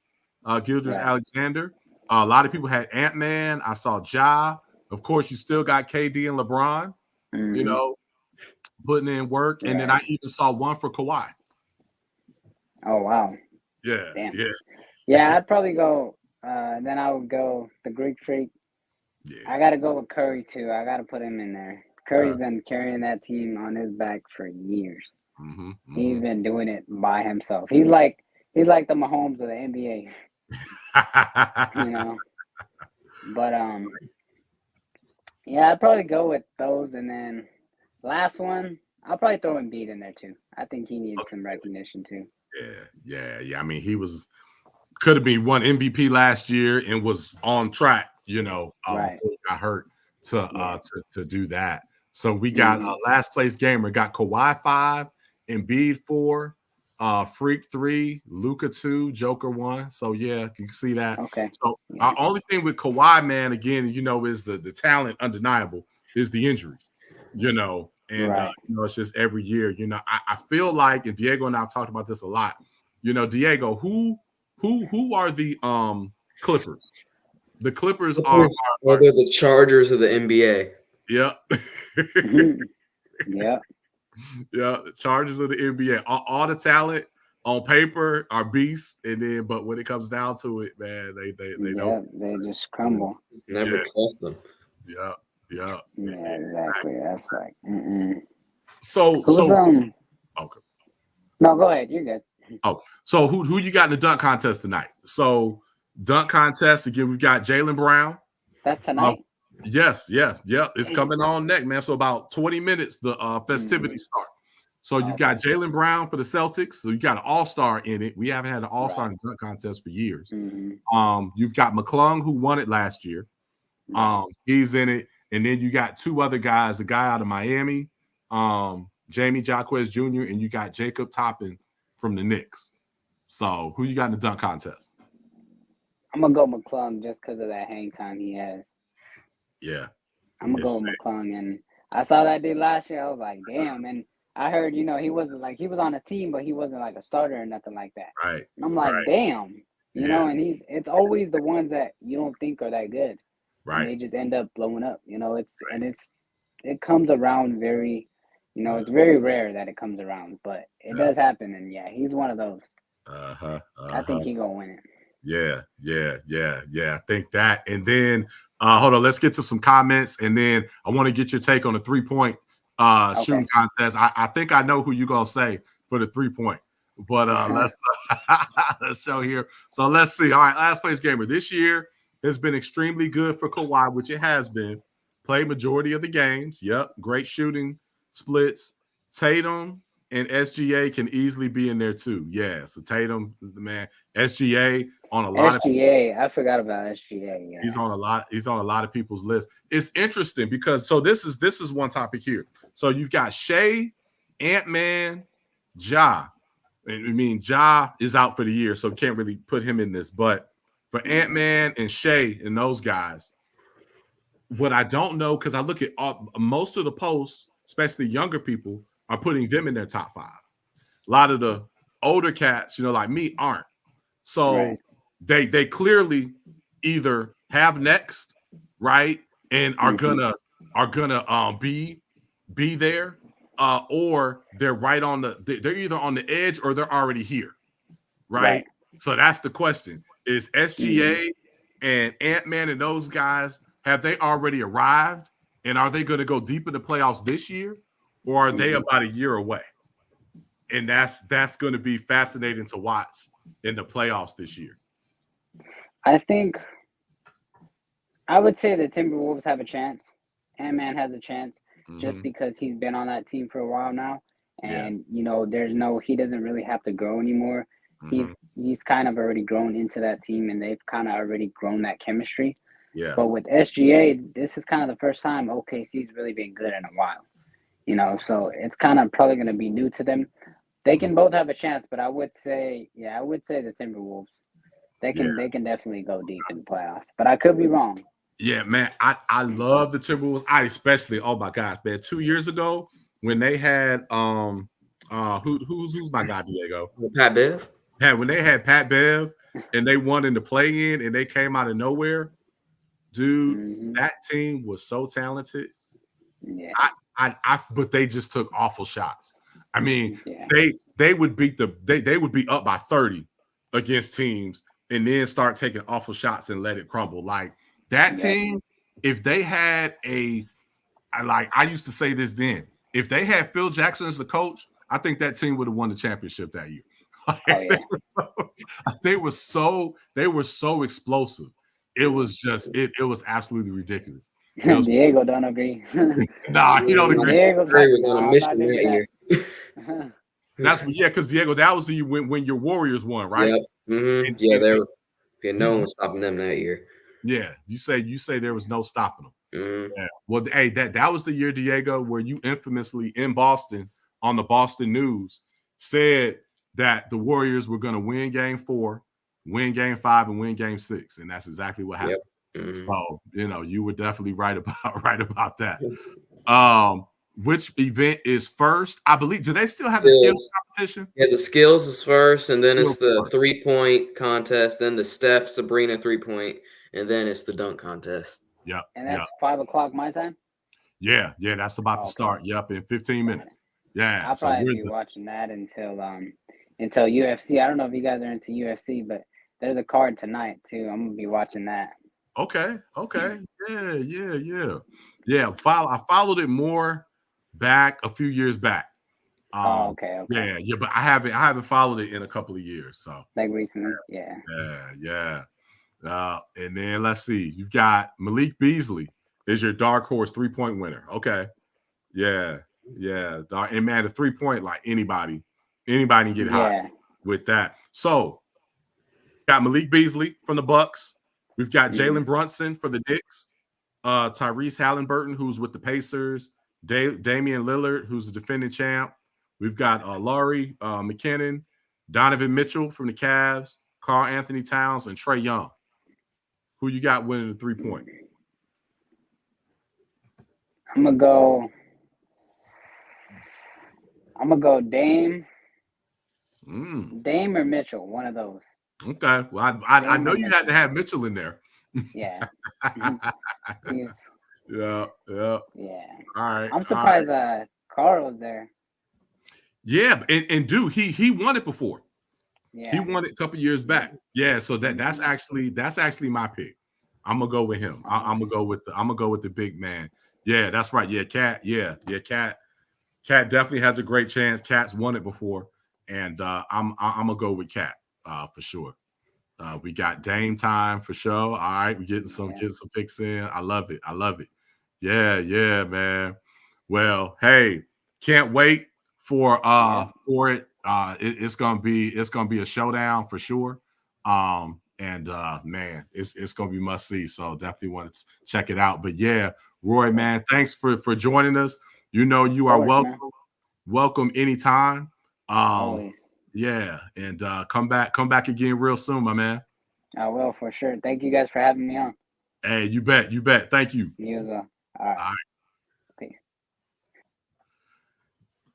[SPEAKER 5] Gilgeous-Alexander. A lot of people had Ant-Man. I saw Ja. Of course, you still got KD and LeBron, you know, putting in work. And then I even saw one for Kawhi.
[SPEAKER 7] Oh, wow.
[SPEAKER 5] Yeah.
[SPEAKER 7] Damn.
[SPEAKER 5] Yeah.
[SPEAKER 7] Yeah, I'd probably go. Then I would go the Greek Freak. Yeah. I got to go with Curry, too. I got to put him in there. Curry's been carrying that team on his back for years. He's been doing it by himself. He's like the Mahomes of the NBA. You know? But, yeah, I'd probably go with those. And then last one, I'll probably throw Embiid in there, too. I think he needs some recognition, too.
[SPEAKER 5] Yeah. I mean, could have been won MVP last year and was on track, you know, before he got hurt to do that. So we got last place gamer, got Kawhi 5, Embiid 4, Freak 3, Luca 2, Joker 1. So yeah, you can see that.
[SPEAKER 7] Okay.
[SPEAKER 5] So
[SPEAKER 7] Yeah.
[SPEAKER 5] our only thing with Kawhi, man, again, is the talent undeniable is the injuries, and
[SPEAKER 7] Right.
[SPEAKER 5] it's just every year, I feel like, and Diego and I have talked about this a lot, Diego, who are the Clippers? The Clippers are
[SPEAKER 6] they're the Chargers of the NBA.
[SPEAKER 5] Yeah.
[SPEAKER 7] Yeah.
[SPEAKER 5] Yeah, the Chargers of the NBA. All the talent on paper are beasts, but when it comes down to it, man, they don't.
[SPEAKER 7] They just crumble.
[SPEAKER 6] Never trust them.
[SPEAKER 5] Yeah.
[SPEAKER 7] Yeah, exactly. That's like.
[SPEAKER 5] So
[SPEAKER 7] okay. No, go ahead. You're good.
[SPEAKER 5] Oh, so who you got in the dunk contest tonight? So dunk contest again. We've got Jaylen Brown.
[SPEAKER 7] That's tonight.
[SPEAKER 5] Yes. It's coming on next, man. So about 20 minutes, the festivities start. So you've got Jaylen Brown for the Celtics. So you got an all-star in it. We haven't had an all-star in the dunk contest for years. You've got McClung, who won it last year. He's in it. And then you got two other guys, a guy out of Miami, Jamie Jaquez Jr., and you got Jacob Toppin from the Knicks. So who you got in the dunk contest?
[SPEAKER 7] I'm going to go McClung just because of that hang time he has.
[SPEAKER 5] Yeah.
[SPEAKER 7] I'm going to go with McClung. And I saw that dude last year. I was like, damn. And I heard, he wasn't like, he was on a team, but he wasn't like a starter or nothing like that.
[SPEAKER 5] Right.
[SPEAKER 7] And I'm like, damn. You know, and it's always the ones that you don't think are that good.
[SPEAKER 5] Right.
[SPEAKER 7] And they just end up blowing up, it comes around very, it's very rare that it comes around, but it does happen. And yeah, he's one of those. I think he gonna win it.
[SPEAKER 5] Yeah. I think that. And then hold on, let's get to some comments, and then I want to get your take on the 3-point shooting contest. I think I know who you're gonna say for the 3-point, but let's show here. So let's see. All right, last place gamer this year has been extremely good for Kawhi, which it has been. Played majority of the games. Yep, great shooting splits. Tatum and SGA can easily be in there too. Yeah, so Tatum is the man. SGA on a lot.
[SPEAKER 7] I forgot about SGA. Yeah.
[SPEAKER 5] He's on a lot of people's list. It's interesting because this is one topic here. So you've got Shea, Ant-Man, Ja. I mean, Ja is out for the year, so can't really put him in this. But for Ant-Man and Shea and those guys, what I don't know, because I look at most of the posts, especially younger people, are putting them in their top 5. A lot of the older cats, like me, aren't. So they clearly either have next, right, and are gonna be there, or they're right on they're either on the edge or they're already here, right? So that's the question: is SGA and Ant-Man and those guys, have they already arrived, and are they going to go deep in the playoffs this year, or are they about a year away? And that's going to be fascinating to watch in the playoffs this year.
[SPEAKER 7] I think I would say the Timberwolves have a chance. Ant-Man has a chance just because he's been on that team for a while now. And, he doesn't really have to grow anymore. He's kind of already grown into that team, and they've kind of already grown that chemistry.
[SPEAKER 5] Yeah.
[SPEAKER 7] But with SGA, this is kind of the first time OKC's really been good in a while. So it's kind of probably going to be new to them. They can both have a chance, but I would say the Timberwolves. They can definitely go deep in the playoffs, but I could be wrong.
[SPEAKER 5] Yeah, man, I love the Timberwolves. I especially, oh my gosh, man, 2 years ago when they had who's my guy, Diego?
[SPEAKER 6] Pat Bev.
[SPEAKER 5] When they had Pat Bev and they won in the play-in and they came out of nowhere, dude, that team was so talented.
[SPEAKER 7] Yeah.
[SPEAKER 5] But they just took awful shots. I mean, they would beat they would be up by 30 against teams and then start taking awful shots and let it crumble. Like that team, if they had I used to say this then, if they had Phil Jackson as the coach, I think that team would have won the championship that year. They were so explosive. It was just it was absolutely ridiculous.
[SPEAKER 7] Diego don't agree.
[SPEAKER 5] Nah, he don't agree.
[SPEAKER 6] Diego was on a mission that year.
[SPEAKER 5] That's because Diego, that was the when your Warriors won, right?
[SPEAKER 6] Yep. Mm-hmm. Yeah, no one was stopping them that year.
[SPEAKER 5] Yeah, you say there was no stopping them.
[SPEAKER 6] Mm-hmm.
[SPEAKER 5] Yeah. Well, hey, that was the year, Diego, where you infamously in Boston on the Boston News said that the Warriors were going to win Game 4, win Game 5, and win Game 6, and that's exactly what happened.
[SPEAKER 6] Yep. Mm-hmm.
[SPEAKER 5] So you were definitely right about that. Which event is first? I believe. Do they still have the skills competition?
[SPEAKER 6] Yeah, the skills is first, and then it's the 3-point contest, then the Steph Sabrina 3-point, and then it's the dunk contest.
[SPEAKER 5] Yep.
[SPEAKER 7] And that's 5 o'clock my time?
[SPEAKER 5] Yeah, that's about to start. Yep, in 15 minutes. Yeah.
[SPEAKER 7] I'll probably be watching that until UFC. I don't know if you guys are into UFC, but there's a card tonight too. I'm gonna be watching that.
[SPEAKER 5] Okay. Yeah. I followed it more back a few years back.
[SPEAKER 7] Okay.
[SPEAKER 5] Yeah, but I haven't followed it in a couple of years. So
[SPEAKER 7] like recently,
[SPEAKER 5] yeah. And then let's see, you've got Malik Beasley is your dark horse 3-point winner. Okay, yeah. And man, the 3-point, like anybody can get hot with that. So got Malik Beasley from the Bucks. We've got Jalen Brunson for the Knicks. Tyrese Halliburton, who's with the Pacers. Damian Lillard, who's the defending champ. We've got Laurie McKinnon, Donovan Mitchell from the Cavs, Karl Anthony Towns, and Trae Young. Who you got winning the 3-point?
[SPEAKER 7] I'm gonna go Dame. Dame or Mitchell, one of those.
[SPEAKER 5] Okay. Well, I know you had to have Mitchell in there.
[SPEAKER 7] Yeah.
[SPEAKER 5] Yeah. All right.
[SPEAKER 7] I'm surprised Carl was there.
[SPEAKER 5] Yeah, and dude, he won it before.
[SPEAKER 7] Yeah.
[SPEAKER 5] He won it a couple years back. Yeah, so that's actually my pick. I'm gonna go with him. I'm gonna go with the big man. Yeah, that's right. Yeah, Cat. Yeah, Cat. Cat definitely has a great chance. Cat's won it before, and I'm gonna go with Cat for sure. We got Dame time for sure. All right, we're getting some picks in. I love it. Yeah, man. Well, hey, can't wait for it. It's gonna be a showdown for sure. Man, it's gonna be must see. So definitely want to check it out. But yeah, Roy, man, thanks for joining us. You are welcome anytime. Yeah, and come back again real soon, my man.
[SPEAKER 7] I will for sure. Thank you guys for having me on.
[SPEAKER 5] Hey, you bet. Thank you.
[SPEAKER 7] You as well. All right. Peace.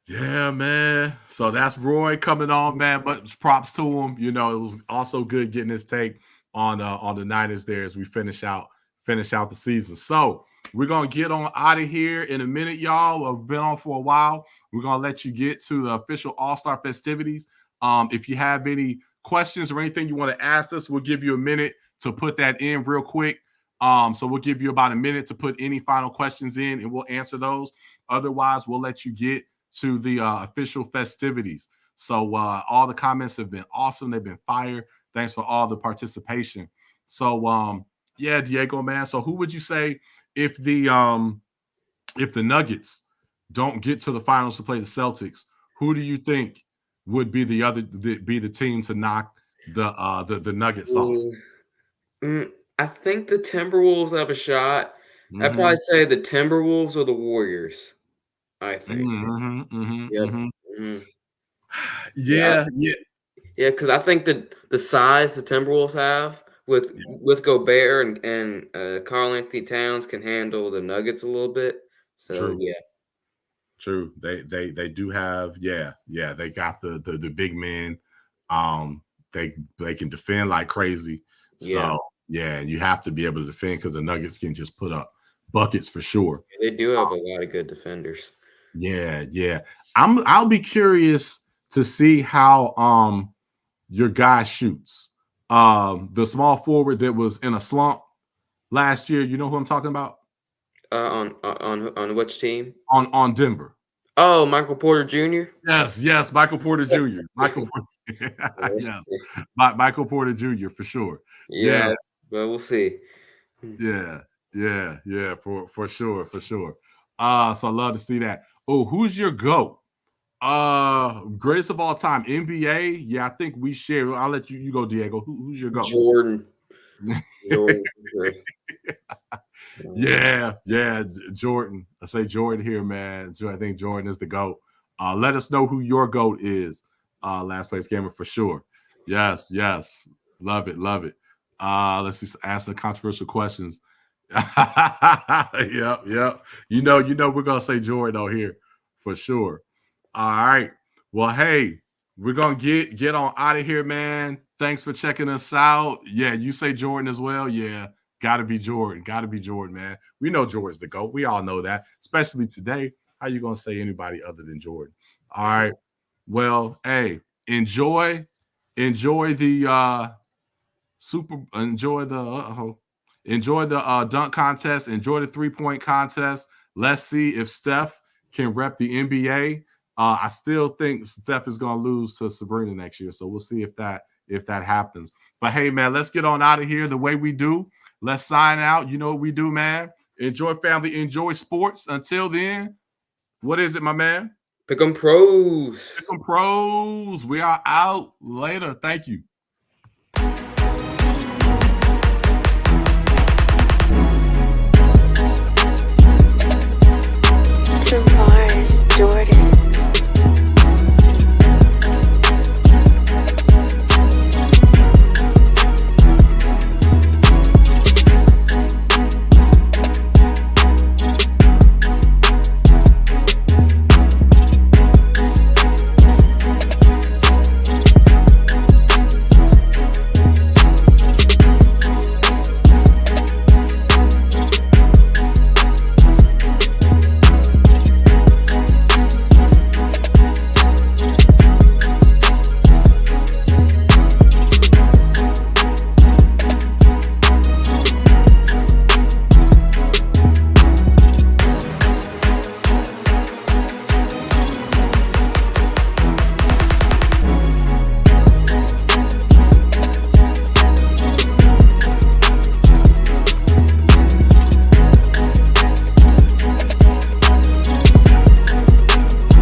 [SPEAKER 5] Yeah, man. So that's Roy coming on, man. But props to him. It was also good getting his take on the Niners there as we finish out the season. So we're gonna get on out of here in a minute, y'all. We've been on for a while. We're gonna let you get to the official All-Star festivities. If you have any questions or anything you want to ask us, we'll give you a minute to put that in real quick. So we'll give you about a minute to put any final questions in, and we'll answer those. Otherwise, we'll let you get to the official festivities. So all the comments have been awesome. They've been fire. Thanks for all the participation. So yeah, Diego, man. So who would you say if the Nuggets don't get to the finals to play the Celtics, who do you think would be the team to knock the Nuggets off?
[SPEAKER 6] I think the Timberwolves have a shot. I'd probably say the Timberwolves or the Warriors. I think. Yeah, because I think that the size the Timberwolves have with Gobert and Karl Anthony Towns can handle the Nuggets a little bit. So
[SPEAKER 5] True. They do have they got the big men. They can defend like crazy. So you have to be able to defend because the Nuggets can just put up buckets for sure.
[SPEAKER 6] They do have a lot of good defenders.
[SPEAKER 5] Yeah. I'll be curious to see how your guy shoots. The small forward that was in a slump last year. You know who I'm talking about?
[SPEAKER 6] On which team?
[SPEAKER 5] On Denver.
[SPEAKER 6] Oh, Michael Porter Jr.
[SPEAKER 5] Yes, Michael Porter Jr. Michael Porter Jr. for sure.
[SPEAKER 6] Yeah, but we'll see.
[SPEAKER 5] Yeah, for sure. So I love to see that. Oh, who's your GOAT? Greatest of all time, NBA. Yeah, I think we share. I'll let you go, Diego. Who's your GOAT?
[SPEAKER 6] Jordan.
[SPEAKER 5] Yeah, Jordan. I say Jordan here, man. I think Jordan is the GOAT. Let us know who your GOAT is Last Place Gamer for sure. Yes. Love it. Let's just ask the controversial questions. Yep. You know, we're gonna say Jordan on here for sure. All right. Well, hey, we're gonna get on out of here, man. Thanks for checking us out. Yeah, you say Jordan as well. Yeah, gotta be Jordan, man. We know Jordan's the GOAT. We all know that, especially today. How you gonna say anybody other than Jordan? All right. Well, hey, enjoy the dunk contest, enjoy the 3-point contest. Let's see if Steph can rep the NBA. I still think Steph is going to lose to Sabrina next year, so we'll see if that happens. But hey, man, let's get on out of here the way we do. Let's sign out. You know what we do, man. Enjoy family, enjoy sports. Until then, what is it, my man?
[SPEAKER 6] Pick 'em pros.
[SPEAKER 5] Pick 'em pros. We are out. Later. Thank you.
[SPEAKER 8] Tavares, Jordan.